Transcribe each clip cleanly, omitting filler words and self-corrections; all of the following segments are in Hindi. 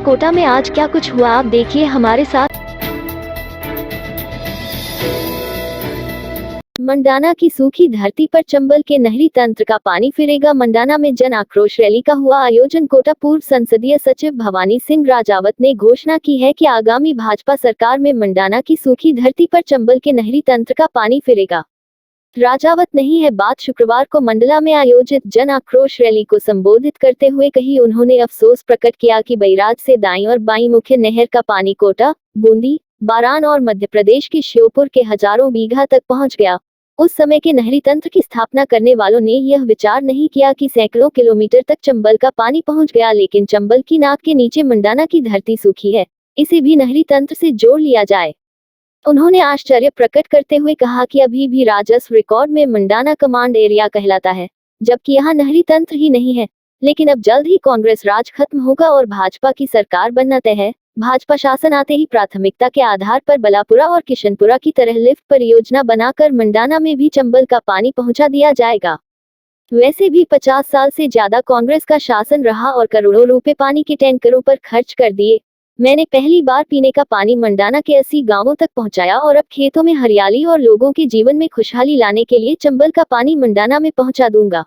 कोटा में आज क्या कुछ हुआ आप देखिए हमारे साथ। मंडाना की सूखी धरती पर चंबल के नहरी तंत्र का पानी फिरेगा। मंडाना में जन आक्रोश रैली का हुआ आयोजन। कोटा पूर्व संसदीय सचिव भवानी सिंह राजावत ने घोषणा की है कि आगामी भाजपा सरकार में मंडाना की सूखी धरती पर चंबल के नहरी तंत्र का पानी फिरेगा। राजावत नहीं है बात शुक्रवार को मंडला में आयोजित जन आक्रोश रैली को संबोधित करते हुए कही। उन्होंने अफसोस प्रकट किया कि बैराज से दाईं और बाईं मुख्य नहर का पानी कोटा, बूंदी, बारान और मध्य प्रदेश के श्योपुर के हजारों बीघा तक पहुंच गया। उस समय के नहरी तंत्र की स्थापना करने वालों ने यह विचार नहीं किया कि सैकड़ों किलोमीटर तक चंबल का पानी पहुंच गया, लेकिन चंबल की नाक के नीचे मंडाना की धरती सूखी है, इसे भी नहरी तंत्र से जोड़ लिया जाए। उन्होंने आश्चर्य प्रकट करते हुए कहा कि अभी भी राजस्व रिकॉर्ड में मंडाना कमांड एरिया कहलाता है, जबकि यहाँ नहरी तंत्र ही नहीं है। लेकिन अब जल्द ही कांग्रेस राज खत्म होगा और भाजपा की सरकार बनना तय है। भाजपा शासन आते ही प्राथमिकता के आधार पर बलापुरा और किशनपुरा की तरह लिफ्ट परियोजना बनाकर मंडाना में भी चंबल का पानी पहुंचा दिया जाएगा। वैसे भी 50 साल से ज्यादा कांग्रेस का शासन रहा और करोड़ों रुपए पानी के टैंकरों पर खर्च कर दिए। मैंने पहली बार पीने का पानी मंडाना के 80 गांवों तक पहुंचाया और अब खेतों में हरियाली और लोगों के जीवन में खुशहाली लाने के लिए चंबल का पानी मंडाना में पहुंचा दूंगा।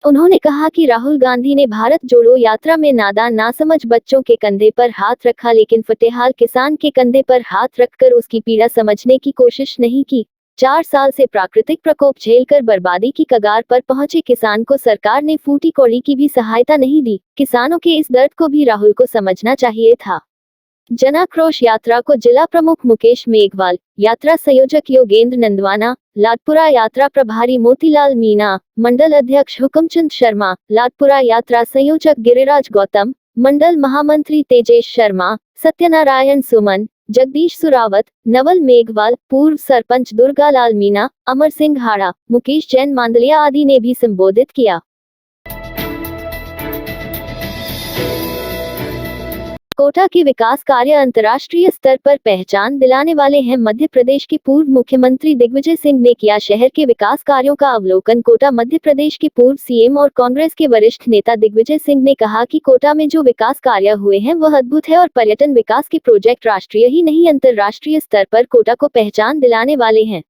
उन्होंने कहा कि राहुल गांधी ने भारत जोड़ो यात्रा में नादान नासमझ बच्चों के कंधे पर हाथ रखा, लेकिन फतेहाल किसान के कंधे पर हाथ रखकर उसकी पीड़ा समझने की कोशिश नहीं की। 4 साल से प्राकृतिक प्रकोप झेलकर बर्बादी की कगार पर पहुंचे किसान को सरकार ने फूटी कौड़ी की भी सहायता नहीं दी। किसानों के इस दर्द को भी राहुल को समझना चाहिए था। जनाक्रोश यात्रा को जिला प्रमुख मुकेश मेघवाल, यात्रा संयोजक योगेंद्र नंदवाना, लाडपुरा यात्रा प्रभारी मोतीलाल मीणा, मंडल अध्यक्ष हुकमचंद शर्मा, लाडपुरा यात्रा संयोजक गिरिराज गौतम, मंडल महामंत्री तेजेश शर्मा, सत्यनारायण सुमन, जगदीश सुरावत, नवल मेघवाल, पूर्व सरपंच दुर्गालाल मीणा, अमर सिंह हाड़ा, मुकेश जैन मांदलिया आदि ने भी संबोधित किया। कोटा के विकास कार्य अंतर्राष्ट्रीय स्तर पर पहचान दिलाने वाले हैं। मध्य प्रदेश के पूर्व मुख्यमंत्री दिग्विजय सिंह ने किया शहर के विकास कार्यों का अवलोकन। कोटा मध्य प्रदेश के पूर्व सीएम और कांग्रेस के वरिष्ठ नेता दिग्विजय सिंह ने कहा कि कोटा में जो विकास कार्य हुए हैं वह अद्भुत है और पर्यटन विकास के प्रोजेक्ट राष्ट्रीय ही नहीं अंतर्राष्ट्रीय स्तर पर कोटा को पहचान दिलाने वाले हैं।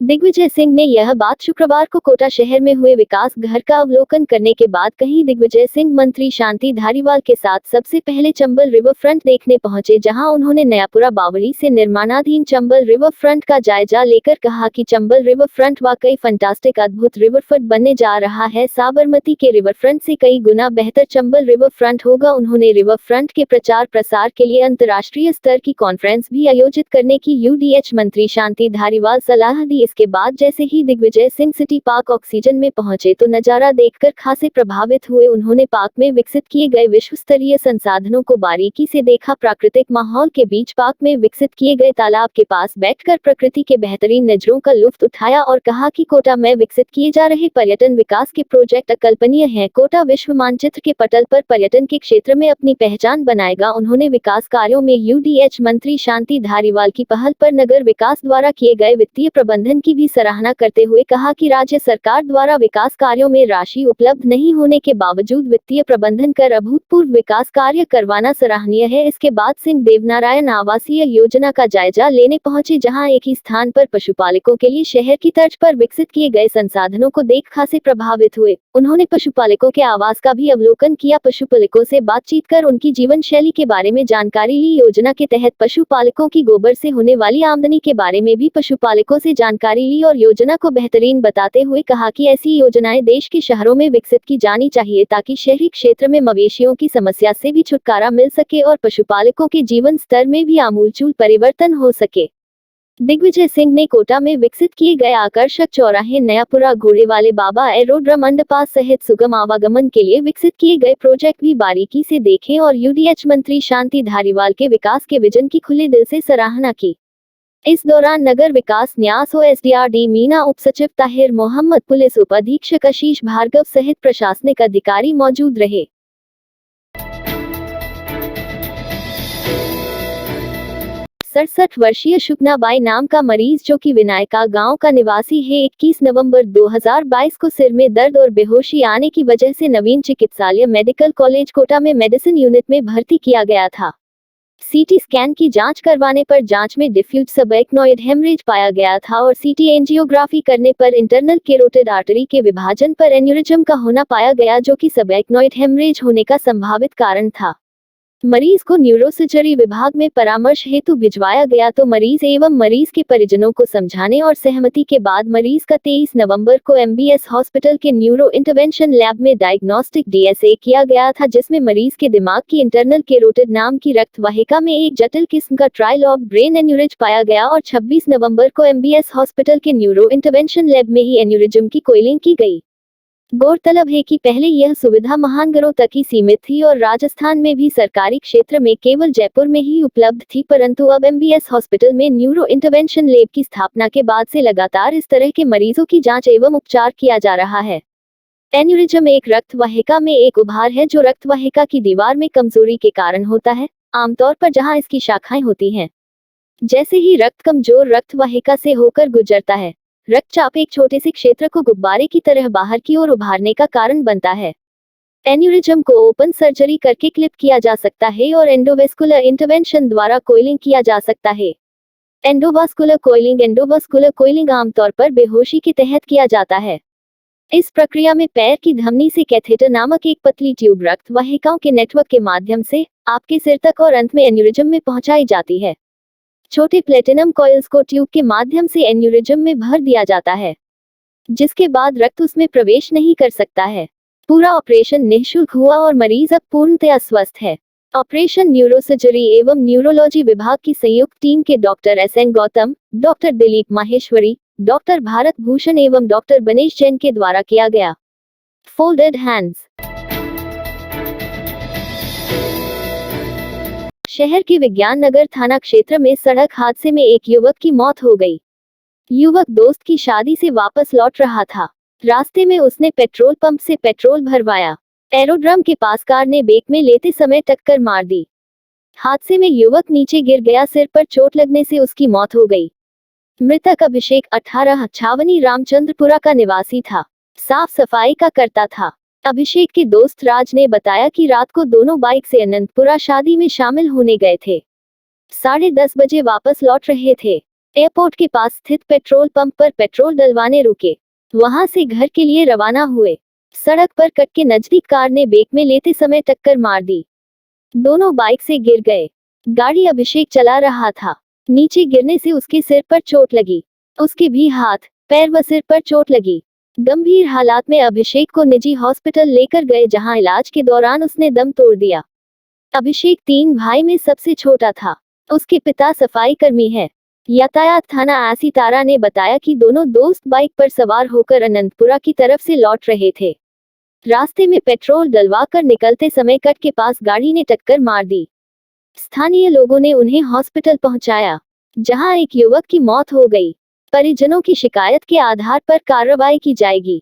दिग्विजय सिंह ने यह बात शुक्रवार को कोटा शहर में हुए विकास घर का अवलोकन करने के बाद कही। दिग्विजय सिंह मंत्री शांति धारीवाल के साथ सबसे पहले चंबल रिवर फ्रंट देखने पहुंचे, जहां उन्होंने नयापुरा बावड़ी से निर्माणाधीन चंबल रिवर फ्रंट का जायजा लेकर कहा कि चंबल रिवर फ्रंट वाकई फंटास्टिक अद्भुत रिवर फ्रंट बनने जा रहा है। साबरमती के रिवर फ्रंट से कई गुना बेहतर चंबल रिवर फ्रंट होगा। उन्होंने रिवर फ्रंट के प्रचार प्रसार के लिए अंतर्राष्ट्रीय स्तर की कॉन्फ्रेंस भी आयोजित करने की यूडीएच मंत्री शांति धारीवाल सलाह दी। इसके बाद जैसे ही Digvijay Singh city park oxygen में पहुंचे तो नजारा देखकर खासे प्रभावित हुए। उन्होंने पार्क में विकसित किए गए विश्व स्तरीय संसाधनों को बारीकी से देखा। प्राकृतिक माहौल के बीच पार्क में विकसित किए गए तालाब के पास बैठकर प्रकृति के बेहतरीन नजरों का लुत्फ उठाया और कहा कि कोटा में विकसित किए जा रहे पर्यटन विकास के प्रोजेक्ट अकल्पनीय हैं। कोटा विश्व मानचित्र के पटल पर पर्यटन के क्षेत्र में अपनी पहचान बनाएगा। उन्होंने विकास कार्यों में यूडीएच मंत्री शांति धारीवाल की पहल पर नगर विकास द्वारा किए गए वित्तीय प्रबंधन की भी सराहना करते हुए कहा कि राज्य सरकार द्वारा विकास कार्यों में राशि उपलब्ध नहीं होने के बावजूद वित्तीय प्रबंधन कर अभूतपूर्व विकास कार्य करवाना सराहनीय है। इसके बाद सिंह देवनारायण आवासीय योजना का जायजा लेने पहुंचे, जहां एक ही स्थान पर पशुपालकों के लिए शहर की तर्ज पर विकसित किए गए संसाधनों को देख खासे प्रभावित हुए। उन्होंने पशुपालकों के आवास का भी अवलोकन किया। पशुपालकों से बातचीत कर उनकी जीवन शैली के बारे में जानकारी ली। योजना के तहत पशुपालकों की गोबर से होने वाली आमदनी के बारे में भी पशुपालकों से जानकारी ली और योजना को बेहतरीन बताते हुए कहा कि ऐसी योजनाएं देश के शहरों में विकसित की जानी चाहिए ताकि शहरी क्षेत्र में मवेशियों की समस्या से भी छुटकारा मिल सके और पशुपालकों के जीवन स्तर में भी आमूलचूल परिवर्तन हो सके। दिग्विजय सिंह ने कोटा में विकसित किए गए आकर्षक चौराहे, नयापुरा घोड़े वाले बाबा एरोड्रम अंडरपास सहित सुगम आवागमन के लिए विकसित किए गए प्रोजेक्ट भी बारीकी से देखे और यूडीएच मंत्री शांति धारीवाल के विकास के विजन की खुले दिल से सराहना की। इस दौरान नगर विकास न्यास ओएसडीआरडी मीना, उप सचिव ताहिर मोहम्मद, पुलिस उप अधीक्षक आशीष भार्गव सहित प्रशासनिक अधिकारी मौजूद रहे। 67 वर्षीय शुकनाबाई नाम का मरीज जो कि विनायका गांव का निवासी है 21 नवंबर 2022 को सिर में दर्द और बेहोशी आने की वजह से नवीन चिकित्सालय मेडिकल कॉलेज कोटा में मेडिसिन यूनिट में भर्ती किया गया था। सीटी स्कैन की जांच करवाने पर जांच में डिफ्यूज सबएक्नोइड हेमरेज पाया गया था और सीटी एंजियोग्राफी करने पर इंटरनल कैरोटिड आर्टरी के विभाजन पर एन्यूरिज्म का होना पाया गया जो कि सबएक्नोइड हेमरेज होने का संभावित कारण था। मरीज को न्यूरोसर्जरी विभाग में परामर्श हेतु भिजवाया गया तो मरीज एवं मरीज के परिजनों को समझाने और सहमति के बाद मरीज का 23 नवंबर को एमबीएस हॉस्पिटल के न्यूरो इंटरवेंशन लैब में डायग्नोस्टिक डीएसए किया गया था, जिसमें मरीज के दिमाग की इंटरनल कैरोटिड नाम की रक्त वाहिका में एक जटिल किस्म का ट्रायल ऑफ ब्रेन एन्यूरिज पाया गया और 26 नवंबर को एमबीएस हॉस्पिटल के न्यूरो इंटरवेंशन लैब में ही एन्यूरिज्म की कोइलिंग की गई। गौरतलब है कि पहले यह सुविधा महानगरों तक ही सीमित थी और राजस्थान में भी सरकारी क्षेत्र में केवल जयपुर में ही उपलब्ध थी, परंतु अब एमबीएस हॉस्पिटल में न्यूरो इंटरवेंशन लैब की स्थापना के बाद से लगातार इस तरह के मरीजों की जांच एवं उपचार किया जा रहा है। एन्यूरिज्म एक रक्त वाहिका में एक उभार है जो रक्त वाहिका की दीवार में कमजोरी के कारण होता है, आमतौर पर जहां इसकी शाखाएं होती हैं। जैसे ही रक्त कमजोर रक्त वाहिका से होकर गुजरता है, रक्तचाप एक छोटे से क्षेत्र को गुब्बारे की तरह बाहर की ओर उभारने का कारण बनता है। एन्यूरिज्म को ओपन सर्जरी करके क्लिप किया जा सकता है और एंडोवेस्कुलर इंटरवेंशन द्वारा कोइलिंग किया जा सकता है। एंडोवास्कुलर कोइलिंग आमतौर पर बेहोशी के तहत किया जाता है। इस प्रक्रिया में पैर की धमनी से कैथेटर नामक एक पतली ट्यूब रक्त वाहिकाओं के नेटवर्क के माध्यम से आपके सिर तक और अंत में एन्यूरिज्म में पहुंचाई जाती है। छोटे प्लेटिनम कॉइल्स को ट्यूब के माध्यम से एन्यूरिज्म में भर दिया जाता है, जिसके बाद रक्त उसमें प्रवेश नहीं कर सकता है। पूरा ऑपरेशन निःशुल्क हुआ और मरीज अब पूर्णतया स्वस्थ है। ऑपरेशन न्यूरोसर्जरी एवं न्यूरोलॉजी विभाग की संयुक्त टीम के doctor S N Gautam, doctor Dilip Maheshwari, doctor Bharat Bhushan एवं डॉक्टर बनेश जैन के द्वारा किया गया। Folded hands. शहर के विज्ञान नगर थाना क्षेत्र में सड़क हादसे में एक युवक की मौत हो गई। युवक दोस्त की शादी से वापस लौट रहा था। रास्ते में उसने पेट्रोल पंप से पेट्रोल भरवाया। एरोड्रम के पास कार ने ब्रेक में लेते समय टक्कर मार दी। हादसे में युवक नीचे गिर गया, सिर पर चोट लगने से उसकी मौत हो गई। मृतक अभिषेक 18 छावनी रामचंद्रपुरा का निवासी था। साफ सफाई का करता था। अभिषेक के दोस्त राज ने बताया कि रात को दोनों बाइक से अनंतपुरा शादी में शामिल होने गए थे। 10:30 बजे वापस लौट रहे थे। एयरपोर्ट के पास स्थित पेट्रोल पंप पर पेट्रोल डलवाने रुके। वहां से घर के लिए रवाना हुए। सड़क पर कट के नजदीक कार ने ब्रेक में लेते समय टक्कर मार दी। दोनों बाइक से गिर गए। गाड़ी अभिषेक चला रहा था। नीचे गिरने से उसके सिर पर चोट लगी। उसके भी हाथ, पैर व सिर पर चोट लगी। गंभीर हालात में अभिषेक को निजी हॉस्पिटल लेकर गए, जहां इलाज के दौरान उसने दम तोड़ दिया। अभिषेक 3 भाई में सबसे छोटा था। उसके पिता सफाई कर्मी है। यातायात थाना आसी तारा ने बताया कि दोनों दोस्त बाइक पर सवार होकर अनंतपुरा की तरफ से लौट रहे थे। रास्ते में पेट्रोल डलवाकर निकलते समय कट के पास गाड़ी ने टक्कर मार दी। स्थानीय लोगों ने उन्हें हॉस्पिटल पहुंचाया, जहां एक युवक की मौत हो गई। परिजनों की शिकायत के आधार पर कार्रवाई की जाएगी।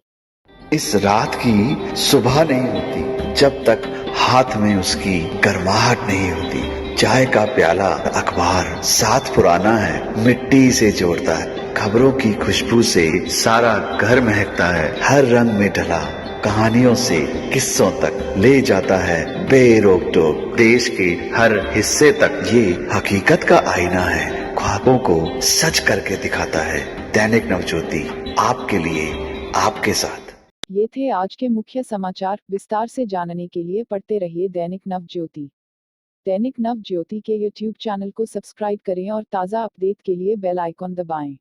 इस रात की सुबह नहीं होती जब तक हाथ में उसकी गर्माहट नहीं होती। चाय का प्याला, अखबार साथ पुराना है, मिट्टी से जोड़ता है। खबरों की खुशबू से सारा घर महकता है। हर रंग में ढला कहानियों से किस्सों तक ले जाता है बेरोक टोक। देश के हर हिस्से तक ये हकीकत का आईना है। ख्वाबों को सच करके दिखाता है। दैनिक नवज्योति, आपके लिए, आपके साथ। ये थे आज के मुख्य समाचार। विस्तार से जानने के लिए पढ़ते रहिए दैनिक नवज्योति। दैनिक नवज्योति के YouTube चैनल को सब्सक्राइब करें और ताज़ा अपडेट के लिए बेल आइकॉन दबाएं।